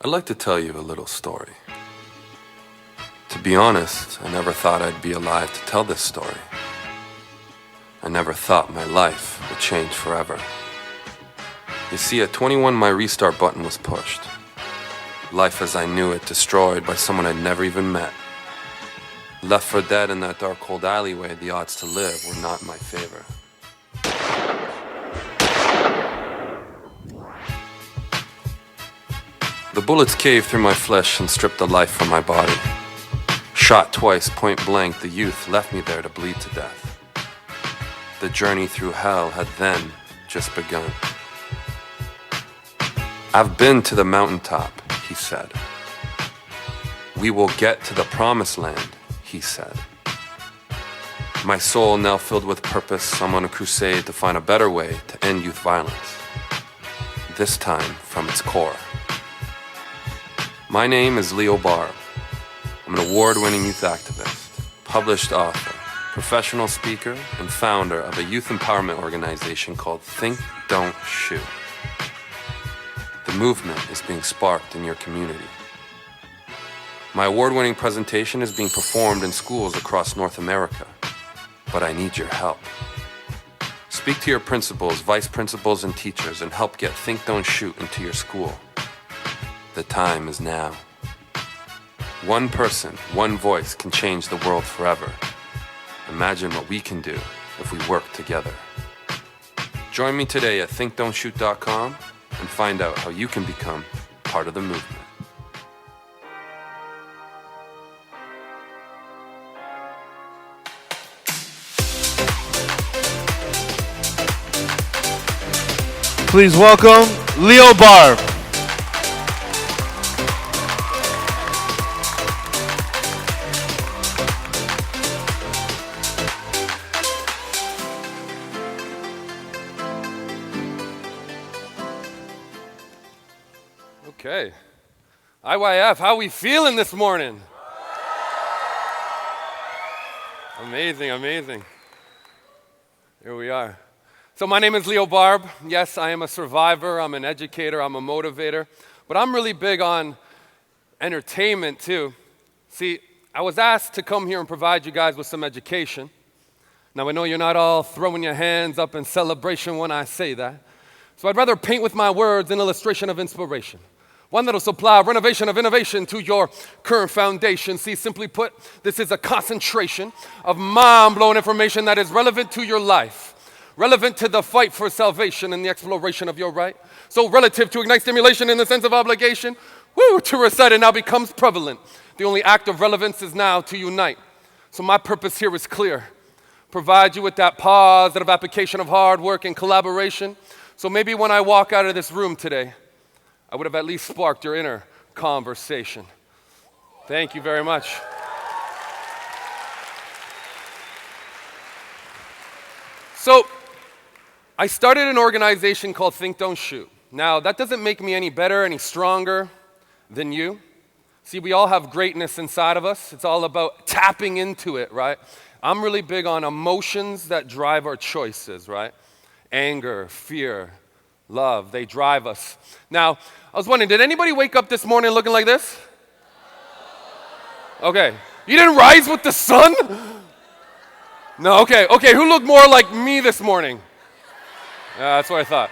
I'd like to tell you a little story. To be honest, I never thought I'd be alive to tell this story. I never thought my life would change forever. You see, at 21, my restart button was pushed. Life as I knew it destroyed by someone I'd never even met. Left for dead in that dark, cold alleyway, the odds to live were not in my favor. The bullets caved through my flesh and stripped the life from my body. Shot twice, point blank, the youth left me there to bleed to death. The journey through hell had then just begun. I've been to the mountaintop, he said. We will get to the promised land, he said. My soul now filled with purpose, I'm on a crusade to find a better way to end youth violence. This time from its core. My name is Leo Barbe. I'm an award-winning youth activist, published author, professional speaker, and founder of a youth empowerment organization called Think, Don't, Shoot. The movement is being sparked in your community. My award-winning presentation is being performed in schools across North America, but I need your help. Speak to your principals, vice principals, and teachers and help get Think, Don't, Shoot into your school. The time is now. One person, one voice can change the world forever. Imagine what we can do if we work together. Join me today at thinkdon'tshoot.com and find out how you can become part of the movement. Please welcome Leo Barbe. Okay. IYF, how we feeling this morning? Amazing, amazing. Here we are. So my name is Leo Barbe. Yes, I am a survivor, I'm an educator, I'm a motivator, but I'm really big on entertainment too. See, I was asked to come here and provide you guys with some education. Now I know you're not all throwing your hands up in celebration when I say that. So I'd rather paint with my words an illustration of inspiration. One that'll supply a renovation of innovation to your current foundation. See, simply put, this is a concentration of mind-blowing information that is relevant to your life. Relevant to the fight for salvation and the exploration of your right. So relative to ignite stimulation in the sense of obligation, to recite it now becomes prevalent. The only act of relevance is now to unite. So my purpose here is clear. Provide you with that positive application of hard work and collaboration. So maybe when I walk out of this room today, I would have at least sparked your inner conversation. Thank you very much. So, I started an organization called Think, Don't, Shoot. Now, that doesn't make me any better, any stronger than you. See, we all have greatness inside of us. It's all about tapping into it, right? I'm really big on emotions that drive our choices, right? Anger, fear, love, they drive us. Now, I was wondering, did anybody wake up this morning looking like this? Okay. You didn't rise with the sun? No, okay. Who looked more like me this morning? Yeah, that's what I thought.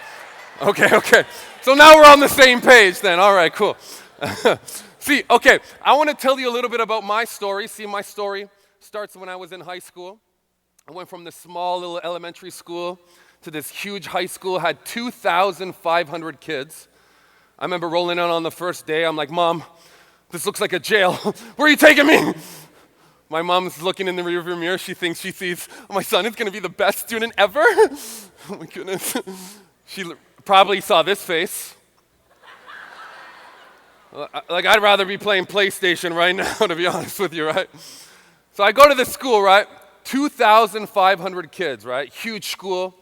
Okay. So now we're on the same page then. All right, cool. See, okay, I want to tell you a little bit about my story. See, my story starts when I was in high school. I went from this small little elementary school to this huge high school, had 2,500 kids. I remember rolling in on the first day. I'm like, Mom, this looks like a jail. Where are you taking me? My mom's looking in the rearview mirror. She thinks she sees, my son is going to be the best student ever. Oh my goodness. She probably saw this face. Like, I'd rather be playing PlayStation right now, to be honest with you, right? So I go to this school, right? 2,500 kids, right? Huge school.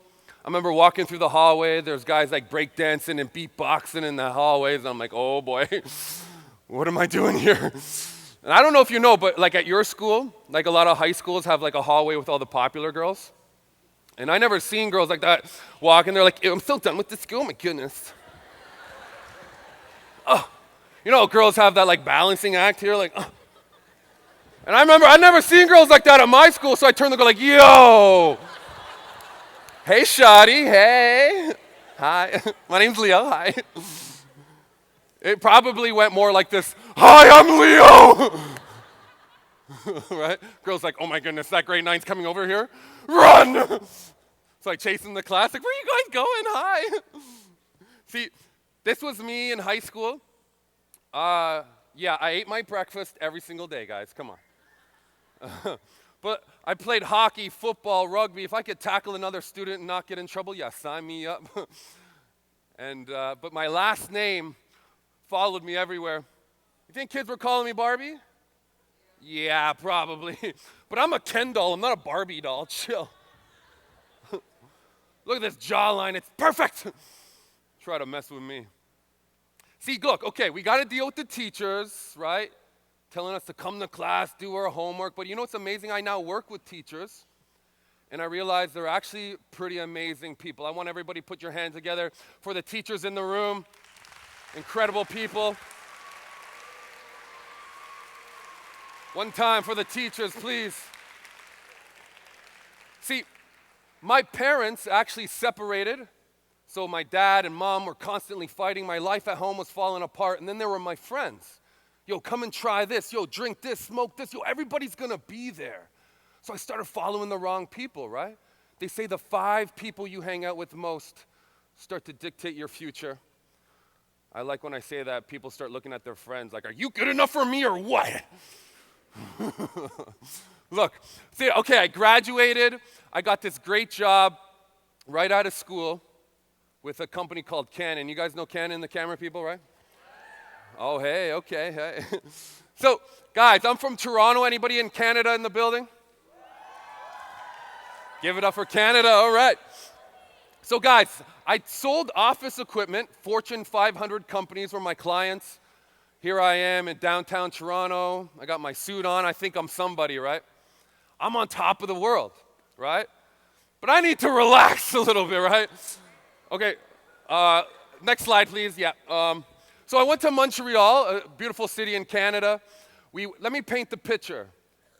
I remember walking through the hallway. There's guys like breakdancing and beatboxing in the hallways. And I'm like, oh boy, what am I doing here? And I don't know if you know, but like at your school, like a lot of high schools have like a hallway with all the popular girls. And I never seen girls like that walking. They're like, I'm so done with this school, my goodness. Oh, You know, girls have that like balancing act here, like, And I remember I'd never seen girls like that at my school, so I turned to go like, yo, hey, shawty, hey, hi, my name's Leo, hi. It probably went more like this, hi, I'm Leo, right? Girls like, oh my goodness, that grade 9's coming over here, run! It's like chasing the class, like, where are you guys going, hi? See, this was me in high school. Yeah, I ate my breakfast every single day, guys, come on. But I played hockey, football, rugby. If I could tackle another student and not get in trouble, yeah, sign me up. But my last name followed me everywhere. You think kids were calling me Barbie? Yeah, probably. But I'm a Ken doll. I'm not a Barbie doll. Chill. Look at this jawline. It's perfect. Try to mess with me. See, look, okay, we got to deal with the teachers, right? Telling us to come to class, do our homework. But you know what's amazing? I now work with teachers, and I realize they're actually pretty amazing people. I want everybody to put your hands together for the teachers in the room. Incredible people. One time for the teachers, please. See, my parents actually separated, so my dad and mom were constantly fighting. My life at home was falling apart, and then there were my friends. Yo, come and try this. Yo, drink this, smoke this. Yo, everybody's gonna be there. So I started following the wrong people, right? They say the 5 people you hang out with most start to dictate your future. I like when I say that, people start looking at their friends like, are you good enough for me or what? Look, see, okay, I graduated. I got this great job right out of school with a company called Canon. You guys know Canon, the camera people, right? Oh, hey, okay, hey. So, guys, I'm from Toronto. Anybody in Canada in the building? Give it up for Canada, all right. So, guys, I sold office equipment. Fortune 500 companies were my clients. Here I am in downtown Toronto. I got my suit on. I think I'm somebody, right? I'm on top of the world, right? But I need to relax a little bit, right? Okay, next slide, please. Yeah. So I went to Montreal, a beautiful city in Canada. Let me paint the picture.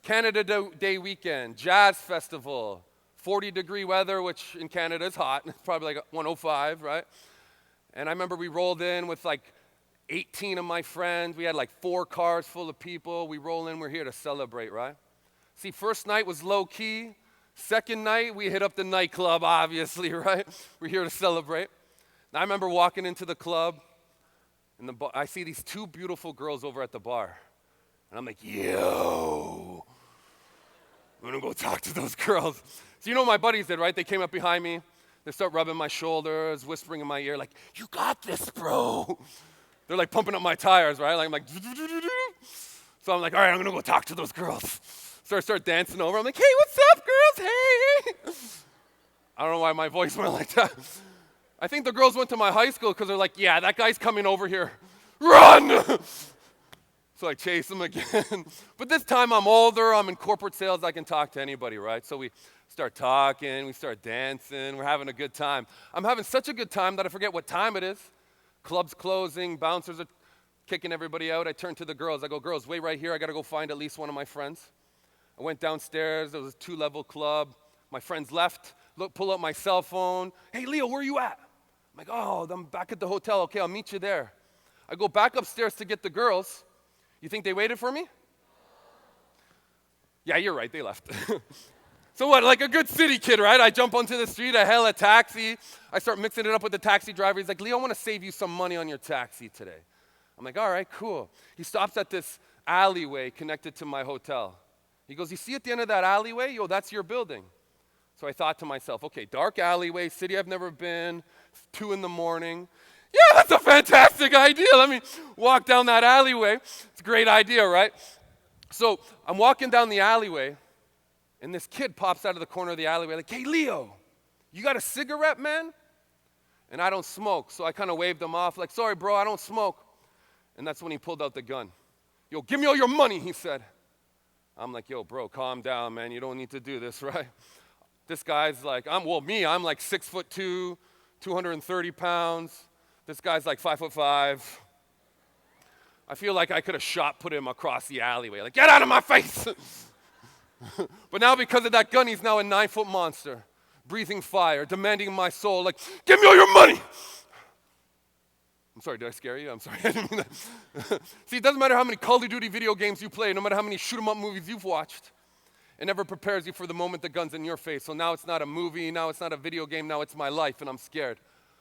Canada Day weekend, jazz festival, 40-degree weather, which in Canada is hot. It's probably like 105, right? And I remember we rolled in with like 18 of my friends. We had like 4 cars full of people. We roll in, we're here to celebrate, right? See, first night was low-key. Second night, we hit up the nightclub, obviously, right? We're here to celebrate. And I remember walking into the club, and I see these 2 beautiful girls over at the bar. And I'm like, yo, I'm gonna go talk to those girls. So you know what my buddies did, right? They came up behind me. They start rubbing my shoulders, whispering in my ear, like, you got this, bro. They're like pumping up my tires, right? Like, I'm like, so I'm like, all right, I'm gonna go talk to those girls. So I start dancing over. I'm like, hey, what's up, girls? Hey. I don't know why my voice went like that. I think the girls went to my high school because they're like, yeah, that guy's coming over here. Run! So I chase him again. But this time I'm older, I'm in corporate sales, I can talk to anybody, right? So we start talking, we start dancing, we're having a good time. I'm having such a good time that I forget what time it is. Club's closing, bouncers are kicking everybody out. I turn to the girls, I go, girls, wait right here, I gotta go find at least one of my friends. I went downstairs, there was a 2-level club. My friends left, pull up my cell phone. Hey, Leo, where are you at? I'm like, oh, I'm back at the hotel. Okay, I'll meet you there. I go back upstairs to get the girls. You think they waited for me? Yeah, you're right, they left. So what, like a good city kid, right? I jump onto the street, I hail a taxi. I start mixing it up with the taxi driver. He's like, Leo, I want to save you some money on your taxi today. I'm like, all right, cool. He stops at this alleyway connected to my hotel. He goes, you see at the end of that alleyway? Yo, that's your building. So I thought to myself, okay, dark alleyway, city I've never been, 2 a.m. Yeah, that's a fantastic idea. Let me walk down that alleyway. It's a great idea, right? So I'm walking down the alleyway, and this kid pops out of the corner of the alleyway like, hey, Leo, you got a cigarette, man? And I don't smoke, so I kind of waved him off like, sorry, bro, I don't smoke. And that's when he pulled out the gun. Yo, give me all your money, he said. I'm like, yo, bro, calm down, man. You don't need to do this, right? This guy's like, I'm like 6'2", 230 pounds. This guy's like 5'5". I feel like I could have shot put him across the alleyway, like, get out of my face! But now because of that gun, he's now a 9-foot monster, breathing fire, demanding my soul, like, give me all your money! I'm sorry, did I scare you? I'm sorry, I didn't mean that. See, it doesn't matter how many Call of Duty video games you play, no matter how many shoot-'em-up movies you've watched, it never prepares you for the moment the gun's in your face. So now it's not a movie, now it's not a video game, now it's my life, and I'm scared.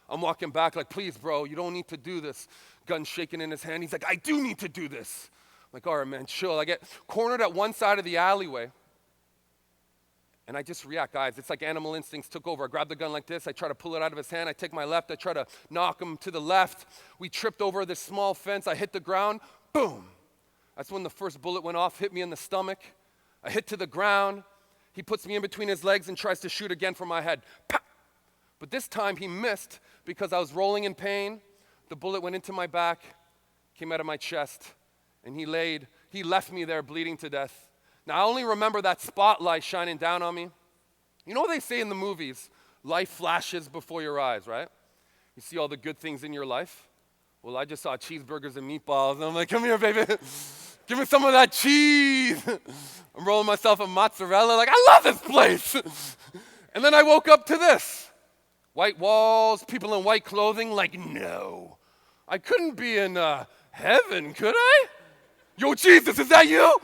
I'm walking back like, please, bro, you don't need to do this. Gun shaking in his hand. He's like, I do need to do this. I'm like, all right, man, chill. I get cornered at one side of the alleyway, and I just react, guys. It's like animal instincts took over. I grab the gun like this. I try to pull it out of his hand. I take my left. I try to knock him to the left. We tripped over this small fence. I hit the ground. Boom. That's when the first bullet went off, hit me in the stomach. I hit to the ground. He puts me in between his legs and tries to shoot again for my head. Pop! But this time he missed because I was rolling in pain. The bullet went into my back, came out of my chest, and he left me there bleeding to death. Now, I only remember that spotlight shining down on me. You know what they say in the movies? Life flashes before your eyes, right? You see all the good things in your life. Well, I just saw cheeseburgers and meatballs, and I'm like, come here, baby. Give me some of that cheese. I'm rolling myself a mozzarella, like, I love this place. And then I woke up to this. White walls, people in white clothing, like, no. I couldn't be in heaven, could I? Yo, Jesus, is that you?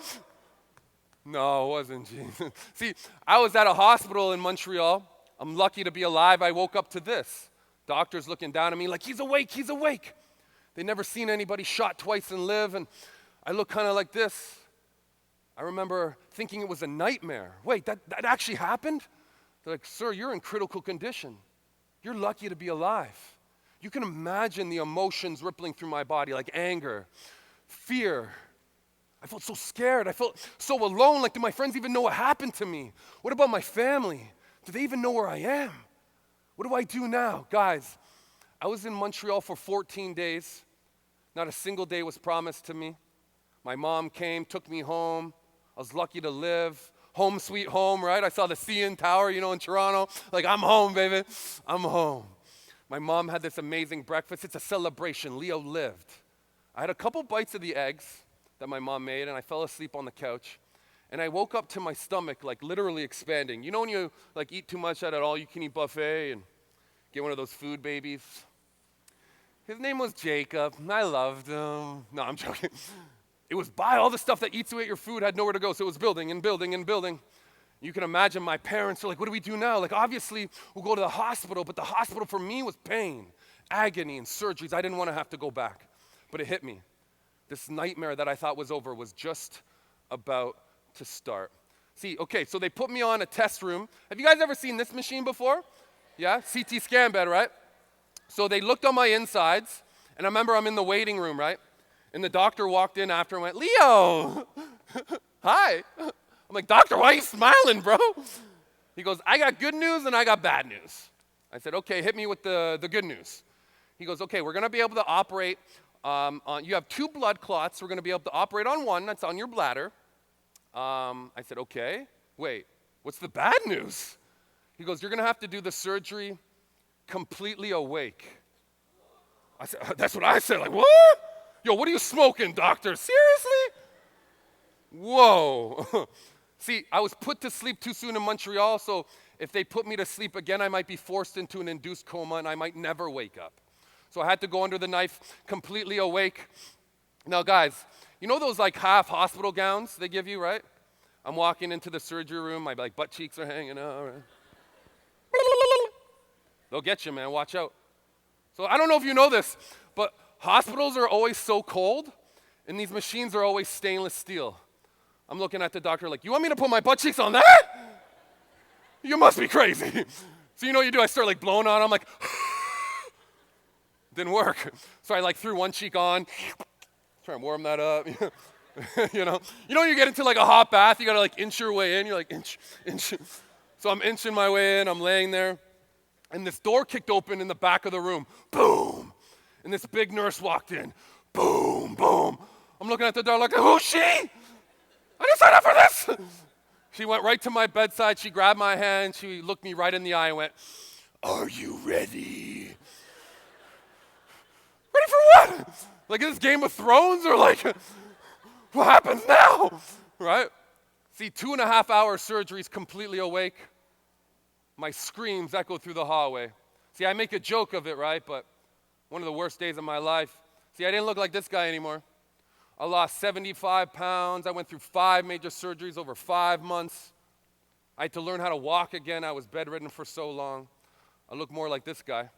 No, it wasn't Jesus. See, I was at a hospital in Montreal. I'm lucky to be alive. I woke up to this. Doctors looking down at me like, he's awake, he's awake. They'd never seen anybody shot twice and live, and I look kind of like this. I remember thinking it was a nightmare. Wait, that actually happened? They're like, sir, you're in critical condition. You're lucky to be alive. You can imagine the emotions rippling through my body, like anger, fear. I felt so scared. I felt so alone. Like, do my friends even know what happened to me? What about my family? Do they even know where I am? What do I do now? Guys, I was in Montreal for 14 days. Not a single day was promised to me. My mom came, took me home. I was lucky to live. Home sweet home, right? I saw the CN Tower, in Toronto. Like, I'm home, baby. I'm home. My mom had this amazing breakfast. It's a celebration. Leo lived. I had a couple bites of the eggs that my mom made, and I fell asleep on the couch. And I woke up to my stomach, like, literally expanding. You know when you, like, eat too much at an all-you-can-eat buffet and get one of those food babies? His name was Jacob. I loved him. No, I'm joking. It was by all the stuff that eats away at your food had nowhere to go, so it was building and building and building. You can imagine my parents are like, what do we do now? Like, obviously, we'll go to the hospital, but the hospital for me was pain, agony, and surgeries. I didn't want to have to go back, but it hit me. This nightmare that I thought was over was just about to start. See, okay, so they put me on a test room. Have you guys ever seen this machine before? Yeah, CT scan bed, right? So they looked on my insides, and I remember I'm in the waiting room, right? And the doctor walked in after and went, Leo, hi. I'm like, doctor, why are you smiling, bro? He goes, I got good news and I got bad news. I said, okay, hit me with the good news. He goes, okay, we're going to be able to operate you have 2 blood clots. We're going to be able to operate on one. That's on your bladder. I said, okay. Wait, what's the bad news? He goes, you're going to have to do the surgery completely awake. I said, that's what I said. Like, what? Yo, what are you smoking, doctor? Seriously? Whoa. See, I was put to sleep too soon in Montreal, so if they put me to sleep again, I might be forced into an induced coma, and I might never wake up. So I had to go under the knife completely awake. Now, guys, you know those like half hospital gowns they give you, right? I'm walking into the surgery room. My like butt cheeks are hanging out. Right? They'll get you, man. Watch out. So I don't know if you know this, but hospitals are always so cold, and these machines are always stainless steel. I'm looking at the doctor like, you want me to put my butt cheeks on that? You must be crazy. So you know what you do? I start like blowing on. I'm like, didn't work. So I like threw one cheek on, try and warm that up. you know when you get into like a hot bath, you gotta like inch your way in. You're like inch. So I'm inching my way in. I'm laying there, and this door kicked open in the back of the room. Boom, and this big nurse walked in. Boom, boom. I'm looking at the door like, who's she? I didn't sign up for this. She went right to my bedside. She grabbed my hand. She looked me right in the eye and went, are you ready? Ready for what? Like, is this Game of Thrones or like, what happens now? Right? See, 2.5-hour surgeries, completely awake. My screams echo through the hallway. See, I make a joke of it, right? But one of the worst days of my life. See, I didn't look like this guy anymore. I lost 75 pounds. I went through 5 major surgeries over 5 months. I had to learn how to walk again. I was bedridden for so long. I look more like this guy.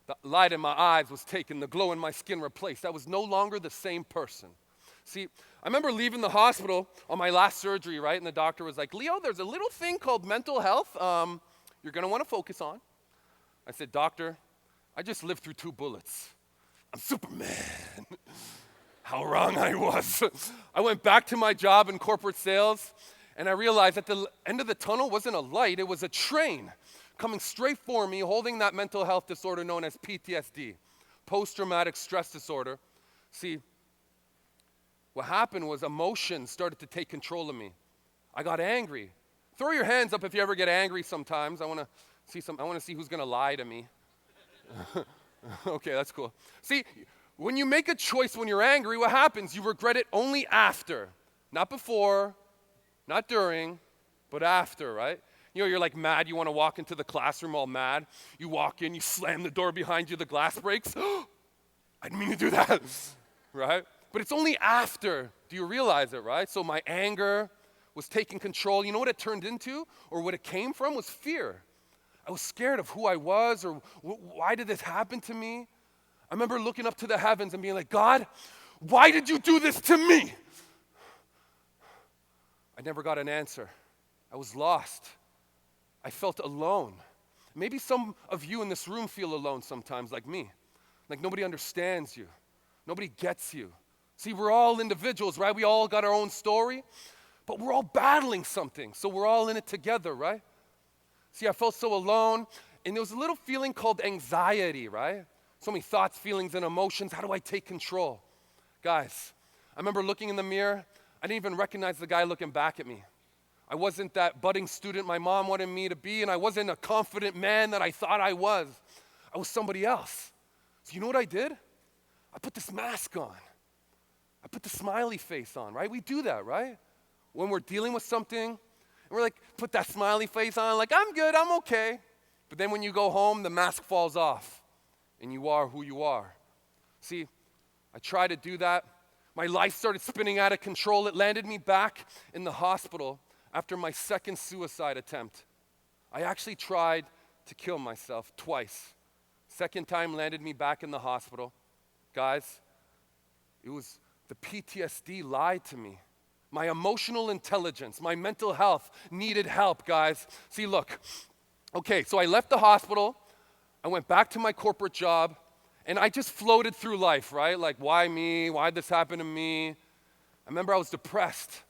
The light in my eyes was taken, the glow in my skin replaced. I was no longer the same person. See, I remember leaving the hospital on my last surgery, right? And the doctor was like, Leo, there's a little thing called mental health you're going to want to focus on. I said, doctor, I just lived through 2 bullets. I'm Superman. How wrong I was. I went back to my job in corporate sales, and I realized that the end of the tunnel wasn't a light, it was a train coming straight for me, holding that mental health disorder known as PTSD, post-traumatic stress disorder. See, what happened was emotions started to take control of me. I got angry. Throw your hands up if you ever get angry sometimes. I want to see who's going to lie to me. Okay, that's cool. See, when you make a choice when you're angry, what happens? You regret it only after. Not before, not during, but after, right? You know, you're like mad, you want to walk into the classroom all mad. You walk in, you slam the door behind you, the glass breaks. I didn't mean to do that, right? But it's only after do you realize it, right? So my anger was taking control. You know what it turned into, or what it came from, was fear. I was scared of who I was, or why did this happen to me? I remember looking up to the heavens and being like, God, why did you do this to me? I never got an answer. I was lost. I felt alone. Maybe some of you in this room feel alone sometimes, like me. Like nobody understands you. Nobody gets you. See, we're all individuals, right? We all got our own story, but we're all battling something, so we're all in it together, right? See, I felt so alone, and there was a little feeling called anxiety, right? So many thoughts, feelings, and emotions. How do I take control? Guys, I remember looking in the mirror. I didn't even recognize the guy looking back at me. I wasn't that budding student my mom wanted me to be, and I wasn't a confident man that I thought I was. I was somebody else. So you know what I did? I put this mask on. I put the smiley face on, right? We do that, right? When we're dealing with something, and we're like, put that smiley face on, like, I'm good, I'm okay. But then when you go home, the mask falls off, and you are who you are. See, I tried to do that. My life started spinning out of control. It landed me back in the hospital after my second suicide attempt. I actually tried to kill myself twice. Second time landed me back in the hospital. Guys, it was the PTSD lied to me. My emotional intelligence, my mental health needed help, guys. See, look, okay, so I left the hospital. I went back to my corporate job, and I just floated through life, right? Like, why me? Why'd this happen to me? I remember I was depressed.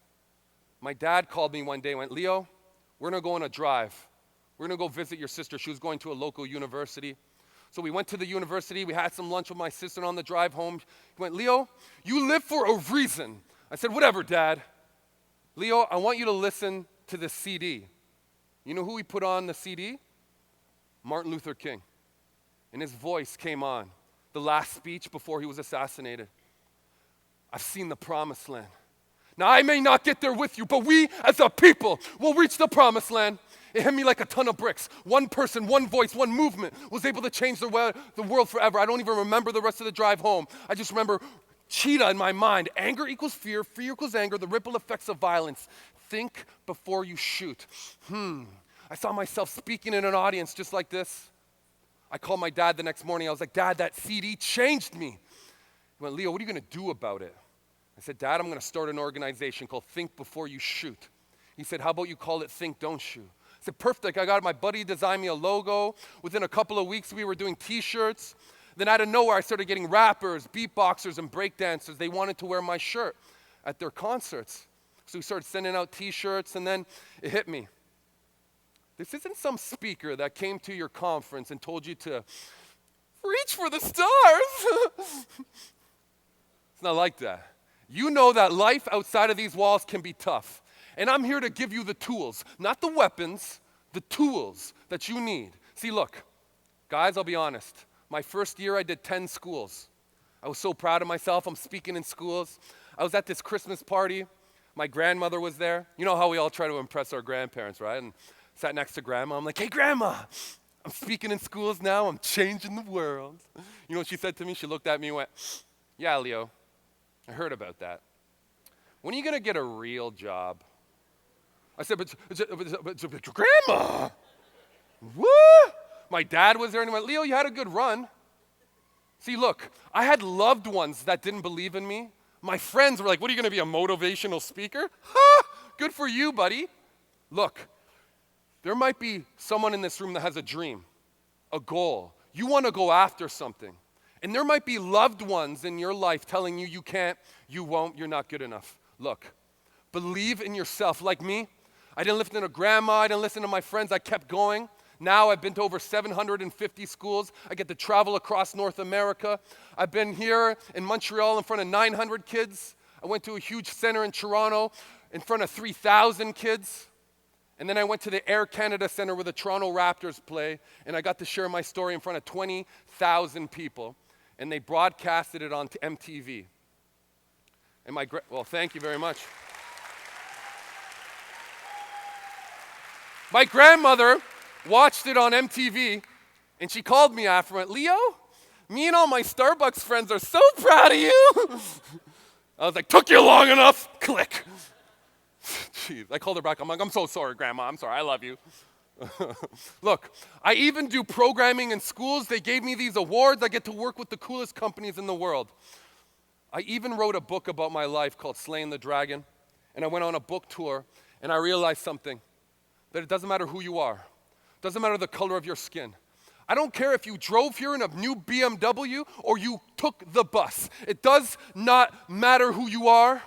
My dad called me one day and went, Leo, we're going to go on a drive. We're going to go visit your sister. She was going to a local university. So we went to the university. We had some lunch with my sister on the drive home. He went, Leo, you live for a reason. I said, whatever, Dad. Leo, I want you to listen to this CD. You know who he put on the CD? Martin Luther King. And his voice came on, the last speech before he was assassinated. I've seen the promised land. Now, I may not get there with you, but we as a people will reach the promised land. It hit me like a ton of bricks. One person, one voice, one movement was able to change the world forever. I don't even remember the rest of the drive home. I just remember cheetah in my mind. Anger equals fear, fear equals anger, the ripple effects of violence. Think before you shoot. I saw myself speaking in an audience just like this. I called my dad the next morning. I was like, Dad, that CD changed me. He went, Leo, what are you going to do about it? I said, Dad, I'm going to start an organization called Think Before You Shoot. He said, how about you call it Think Don't Shoot? I said, perfect. I got my buddy design me a logo. Within a couple of weeks, we were doing T-shirts. Then out of nowhere, I started getting rappers, beatboxers, and breakdancers. They wanted to wear my shirt at their concerts. So we started sending out T-shirts, and then it hit me. This isn't some speaker that came to your conference and told you to reach for the stars. It's not like that. You know that life outside of these walls can be tough. And I'm here to give you the tools, not the weapons, the tools that you need. See, look, guys, I'll be honest. My first year, I did 10 schools. I was so proud of myself. I'm speaking in schools. I was at this Christmas party. My grandmother was there. You know how we all try to impress our grandparents, right? And sat next to grandma. I'm like, hey, grandma, I'm speaking in schools now. I'm changing the world. You know what she said to me? She looked at me and went, yeah, Leo, I heard about that. When are you going to get a real job? I said, but grandma, what? My dad was there and he went, Leo, you had a good run. See, look, I had loved ones that didn't believe in me. My friends were like, what are you going to be, a motivational speaker? Ha! Good for you, buddy. Look, there might be someone in this room that has a dream, a goal. You want to go after something. And there might be loved ones in your life telling you you can't, you won't, you're not good enough. Look, believe in yourself. Like me, I didn't listen to grandma, I didn't listen to my friends, I kept going. Now I've been to over 750 schools. I get to travel across North America. I've been here in Montreal in front of 900 kids. I went to a huge center in Toronto in front of 3,000 kids. And then I went to the Air Canada Center where the Toronto Raptors play, and I got to share my story in front of 20,000 people. And they broadcasted it on MTV. And well, thank you very much. My grandmother watched it on MTV, and she called me after and went, Leo, me and all my Starbucks friends are so proud of you. I was like, took you long enough. Click. Jeez, I called her back. I'm like, I'm so sorry, Grandma. I'm sorry. I love you. Look, I even do programming in schools. They gave me these awards. I get to work with the coolest companies in the world. I even wrote a book about my life called Slaying the Dragon, and I went on a book tour, and I realized something, that it doesn't matter who you are. Doesn't matter the color of your skin. I don't care if you drove here in a new BMW or you took the bus. It does not matter who you are,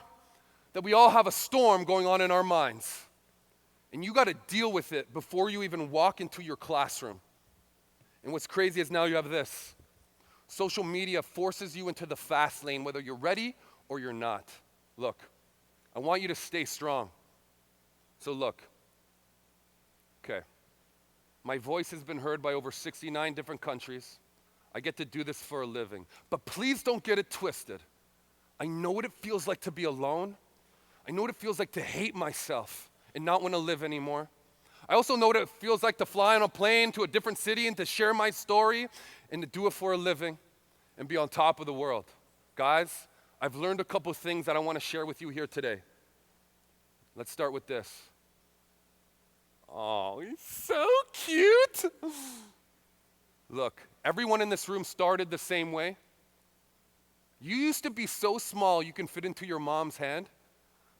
that we all have a storm going on in our minds. And you got to deal with it before you even walk into your classroom. And what's crazy is now you have this. Social media forces you into the fast lane, whether you're ready or you're not. Look, I want you to stay strong. So look, okay. My voice has been heard by over 69 different countries. I get to do this for a living. But please don't get it twisted. I know what it feels like to be alone. I know what it feels like to hate myself and not want to live anymore. I also know what it feels like to fly on a plane to a different city and to share my story and to do it for a living and be on top of the world. Guys, I've learned a couple things that I want to share with you here today. Let's start with this. Oh, he's so cute. Look, everyone in this room started the same way. You used to be so small you can fit into your mom's hand.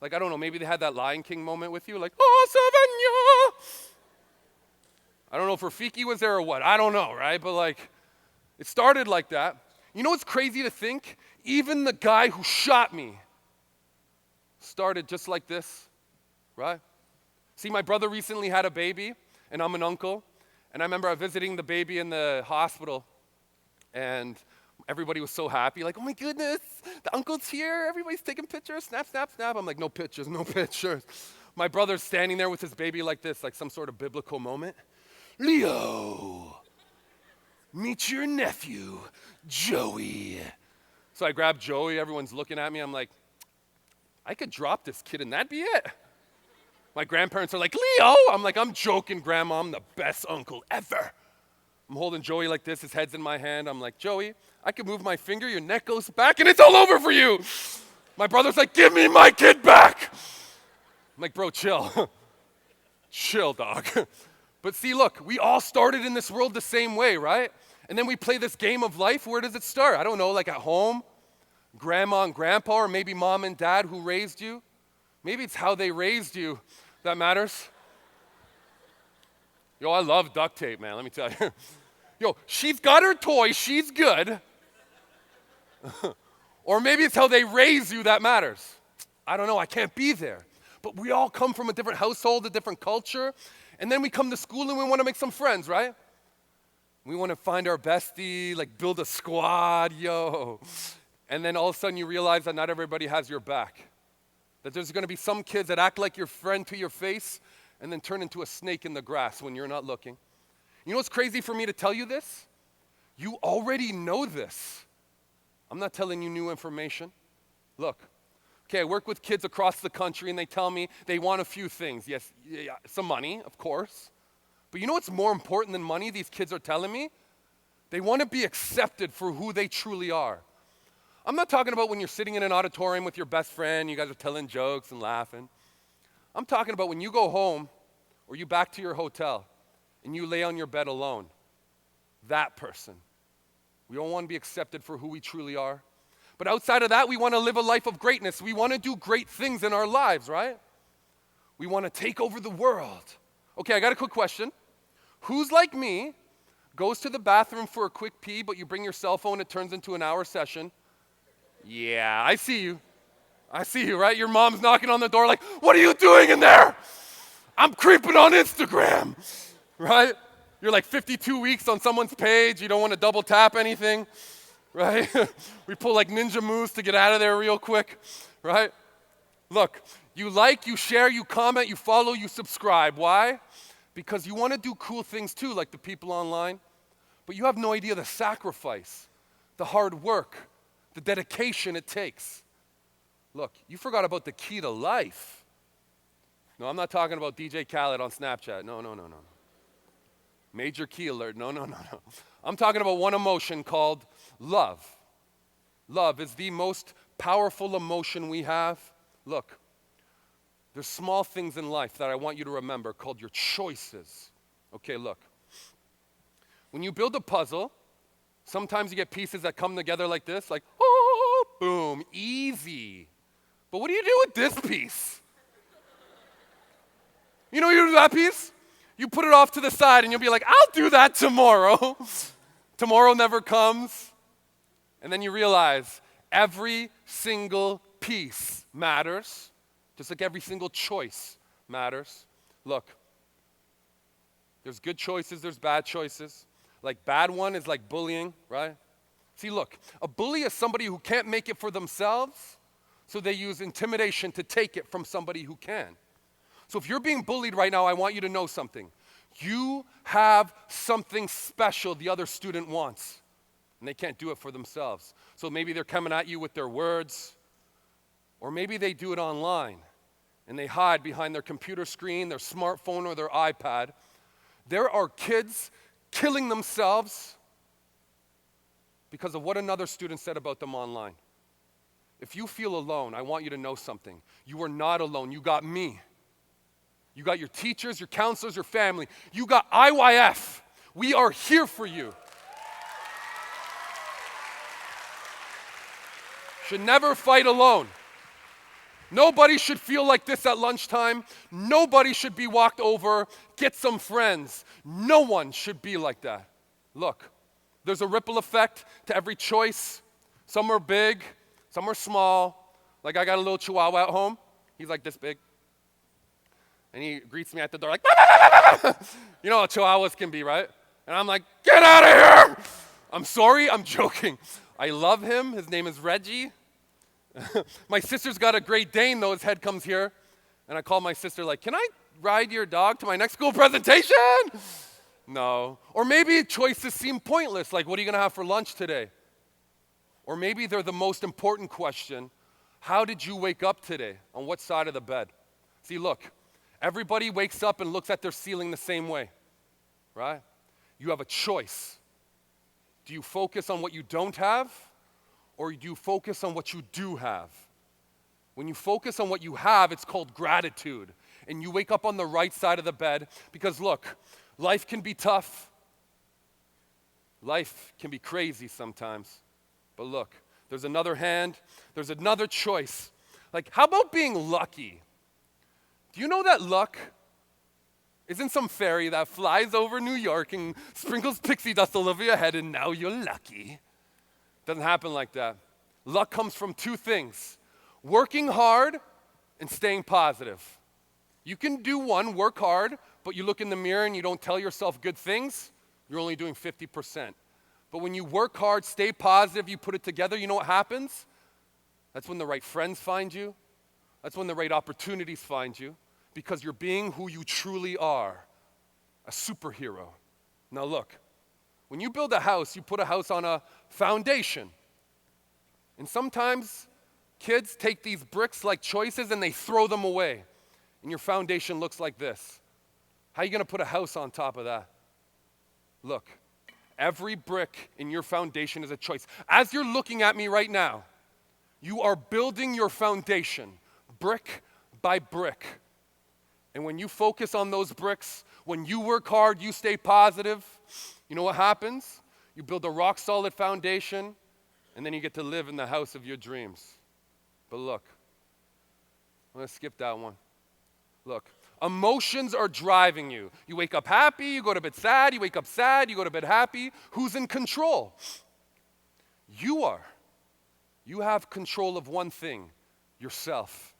Like, I don't know, maybe they had that Lion King moment with you, like, oh, Savannah. I don't know if Rafiki was there or what. I don't know, right? But like, it started like that. You know what's crazy to think? Even the guy who shot me started just like this, right? See, my brother recently had a baby, and I'm an uncle. And I remember visiting the baby in the hospital, and everybody was so happy, like, oh my goodness, the uncle's here, everybody's taking pictures, snap, snap, snap. I'm like, no pictures, no pictures. My brother's standing there with his baby like this, like some sort of biblical moment. Leo, meet your nephew, Joey. So I grabbed Joey, everyone's looking at me, I'm like, I could drop this kid and that'd be it. My grandparents are like, Leo! I'm like, I'm joking, Grandma, I'm the best uncle ever. I'm holding Joey like this, his head's in my hand. I'm like, Joey, I can move my finger, your neck goes back, and it's all over for you. My brother's like, give me my kid back. I'm like, bro, chill. Chill, dog. But see, look, we all started in this world the same way, right? And then we play this game of life. Where does it start? I don't know, like at home, grandma and grandpa, or maybe mom and dad who raised you. Maybe it's how they raised you that matters. Yo, I love duct tape, man, let me tell you. Yo, she's got her toy, she's good. Or maybe it's how they raise you that matters. I don't know, I can't be there. But we all come from a different household, a different culture, and then we come to school and we want to make some friends, right? We want to find our bestie, like build a squad, yo. And then all of a sudden you realize that not everybody has your back. That there's going to be some kids that act like your friend to your face and then turn into a snake in the grass when you're not looking. You know what's crazy for me to tell you this? You already know this. I'm not telling you new information. Look, okay, I work with kids across the country and they tell me they want a few things. Yes, yeah, some money, of course. But you know what's more important than money, these kids are telling me? They want to be accepted for who they truly are. I'm not talking about when you're sitting in an auditorium with your best friend, you guys are telling jokes and laughing. I'm talking about when you go home or you back to your hotel and you lay on your bed alone. That person. We all want to be accepted for who we truly are. But outside of that, we want to live a life of greatness. We want to do great things in our lives, right? We want to take over the world. Okay, I got a quick question. Who's like me, goes to the bathroom for a quick pee, but you bring your cell phone, it turns into an hour session? Yeah, I see you. I see you, right? Your mom's knocking on the door like, what are you doing in there? I'm creeping on Instagram, right? You're like 52 weeks on someone's page. You don't want to double tap anything, right? We pull like ninja moves to get out of there real quick, right? Look, you like, you share, you comment, you follow, you subscribe. Why? Because you want to do cool things too, like the people online, but you have no idea the sacrifice, the hard work, the dedication it takes. Look, you forgot about the key to life. No, I'm not talking about DJ Khaled on Snapchat. No. Major key alert. No. I'm talking about one emotion called love. Love is the most powerful emotion we have. Look, there's small things in life that I want you to remember called your choices. Okay, look. When you build a puzzle, sometimes you get pieces that come together like this, like, oh, boom, easy. But what do you do with this piece? You know what you do with that piece? You put it off to the side and you'll be like, I'll do that tomorrow. Tomorrow never comes. And then you realize every single piece matters, just like every single choice matters. Look, there's good choices, there's bad choices. Like bad one is like bullying, right? See, look, a bully is somebody who can't make it for themselves, so they use intimidation to take it from somebody who can. So if you're being bullied right now, I want you to know something. You have something special the other student wants, and they can't do it for themselves. So maybe they're coming at you with their words, or maybe they do it online, and they hide behind their computer screen, their smartphone, or their iPad. There are kids killing themselves because of what another student said about them online. If you feel alone, I want you to know something. You are not alone. You got me. You got your teachers, your counselors, your family. You got IYF. We are here for you. Should never fight alone. Nobody should feel like this at lunchtime. Nobody should be walked over. Get some friends. No one should be like that. Look, there's a ripple effect to every choice. Some are big, some are small. Like I got a little chihuahua at home. He's like this big. And he greets me at the door like, you know how chihuahuas can be, right? And I'm like, get out of here! I'm sorry, I'm joking. I love him. His name is Reggie. My sister's got a Great Dane, though. His head comes here. And I call my sister like, can I ride your dog to my next school presentation? No. Or maybe choices seem pointless, like what are you going to have for lunch today? Or maybe they're the most important question. How did you wake up today? On what side of the bed? See, look, everybody wakes up and looks at their ceiling the same way, right? You have a choice. Do you focus on what you don't have, or do you focus on what you do have? When you focus on what you have, it's called gratitude. And you wake up on the right side of the bed because look, life can be tough. Life can be crazy sometimes. But look, there's another hand, there's another choice. Like, how about being lucky? Do you know that luck isn't some fairy that flies over New York and sprinkles pixie dust all over your head and now you're lucky? Doesn't happen like that. Luck comes from two things: working hard and staying positive. You can do one, work hard, but you look in the mirror and you don't tell yourself good things, you're only doing 50%. But when you work hard, stay positive, you put it together, you know what happens? That's when the right friends find you. That's when the right opportunities find you, because you're being who you truly are, a superhero. Now look, when you build a house, you put a house on a foundation. And sometimes kids take these bricks like choices and they throw them away. And your foundation looks like this. How are you going to put a house on top of that? Look, every brick in your foundation is a choice. As you're looking at me right now, you are building your foundation brick by brick. And when you focus on those bricks, when you work hard, you stay positive, you know what happens? You build a rock solid foundation, and then you get to live in the house of your dreams. But look, I'm going to skip that one. Look, emotions are driving you. You wake up happy, you go to bed sad, you wake up sad, you go to bed happy. Who's in control? You are. You have control of one thing, yourself,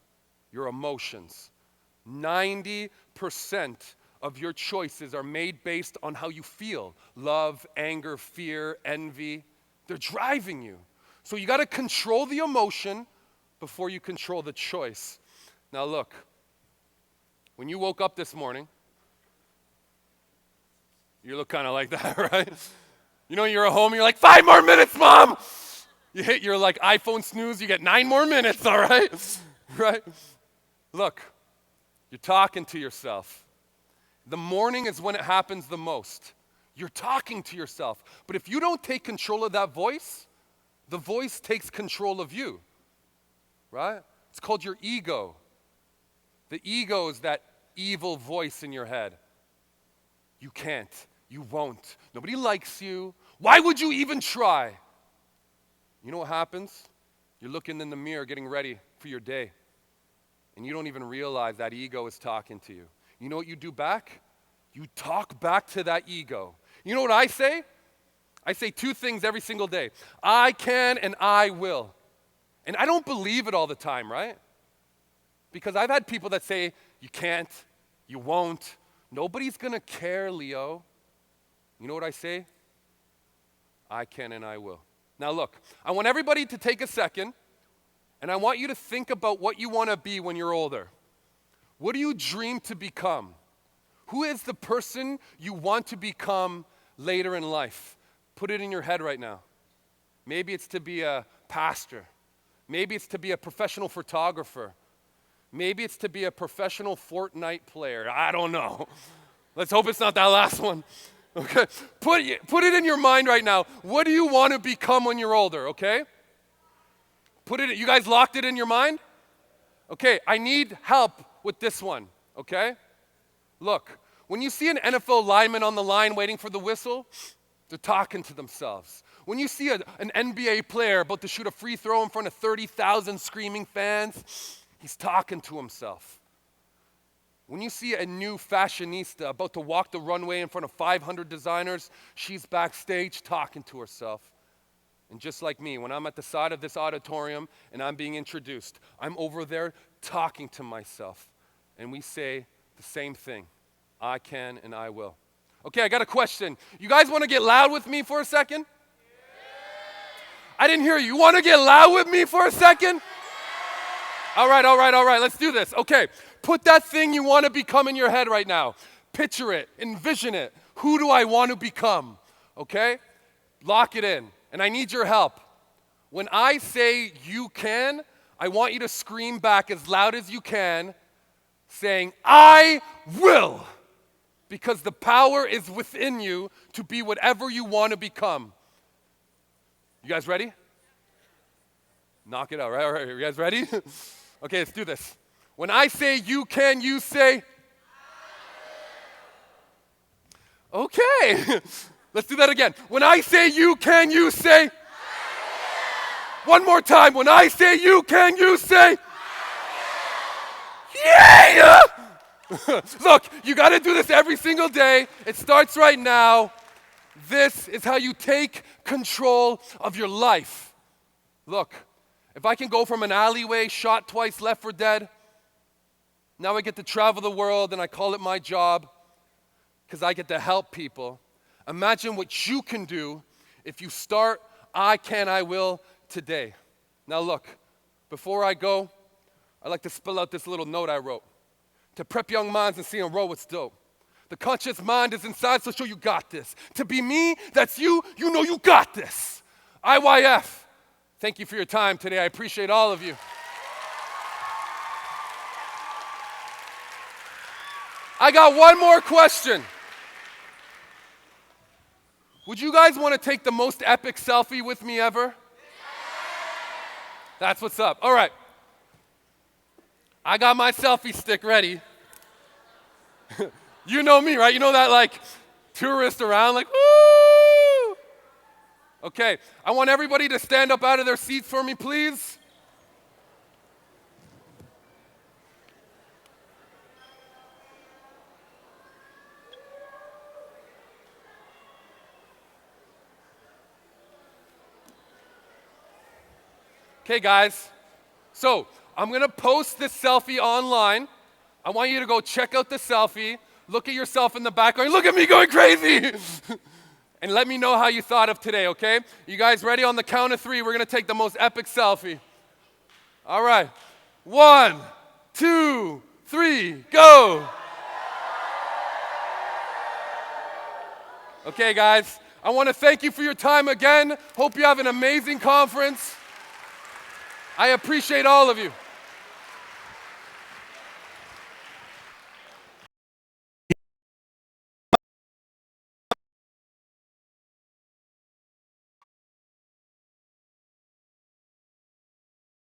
your emotions. 90% of your choices are made based on how you feel. Love, anger, fear, envy. They're driving you. So you got to control the emotion before you control the choice. Now look, when you woke up this morning, you look kind of like that, right? You know, you're at home, you're like, 5 more minutes, Mom! You hit your like iPhone snooze, you get 9 more minutes, all right? Right? Look, you're talking to yourself. The morning is when it happens the most. You're talking to yourself. But if you don't take control of that voice, the voice takes control of you, right? It's called your ego. The ego is that evil voice in your head. You can't. You won't. Nobody likes you. Why would you even try? You know what happens? You're looking in the mirror getting ready for your day. And you don't even realize that ego is talking to you. You know what you do back? You talk back to that ego. You know what I say? I say 2 things every single day. I can and I will. And I don't believe it all the time, right? Because I've had people that say, you can't, you won't. Nobody's going to care, Leo. You know what I say? I can and I will. Now look, I want everybody to take a second, and I want you to think about what you want to be when you're older. What do you dream to become? Who is the person you want to become later in life? Put it in your head right now. Maybe it's to be a pastor. Maybe it's to be a professional photographer. Maybe it's to be a professional Fortnite player. I don't know. Let's hope it's not that last one. Okay? Put it in your mind right now. What do you want to become when you're older, okay? You guys locked it in your mind? Okay, I need help with this one, okay? Look, when you see an NFL lineman on the line waiting for the whistle, they're talking to themselves. When you see an NBA player about to shoot a free throw in front of 30,000 screaming fans, he's talking to himself. When you see a new fashionista about to walk the runway in front of 500 designers, she's backstage talking to herself. And just like me, when I'm at the side of this auditorium and I'm being introduced, I'm over there talking to myself. And we say the same thing. I can and I will. Okay, I got a question. You guys want to get loud with me for a second? Yeah. I didn't hear you. You want to get loud with me for a second? Yeah. All right. Let's do this. Okay, put that thing you want to become in your head right now. Picture it. Envision it. Who do I want to become? Okay? Lock it in. And I need your help. When I say you can, I want you to scream back as loud as you can, saying, I will. Because the power is within you to be whatever you want to become. You guys ready? Knock it out, right? All right, you guys ready? Okay, let's do this. When I say you can, you say, okay. Let's do that again. When I say you can, you say, one more time. When I say you can, you say, yeah! Look, you got to do this every single day. It starts right now. This is how you take control of your life. Look, if I can go from an alleyway, shot twice, left for dead, now I get to travel the world and I call it my job because I get to help people. Imagine what you can do if you start I can, I will today. Now look, before I go, I'd like to spill out this little note I wrote. To prep young minds and see them roll what's dope. The conscious mind is inside, so show you got this. To be me, that's you, you know you got this. IYF, Thank you for your time today. I appreciate all of you. I got one more question. Would you guys want to take the most epic selfie with me ever? That's what's up. All right. I got my selfie stick ready. You know me, right? You know that like tourist around like, woo! Okay, I want everybody to stand up out of their seats for me, please. Okay, guys. So, I'm going to post this selfie online. I want you to go check out the selfie, look at yourself in the background, look at me going crazy, and let me know how you thought of today, okay? You guys ready? On the count of 3, we're going to take the most epic selfie. All right. 1, 2, 3, go. Okay, guys. I want to thank you for your time again. Hope you have an amazing conference. I appreciate all of you.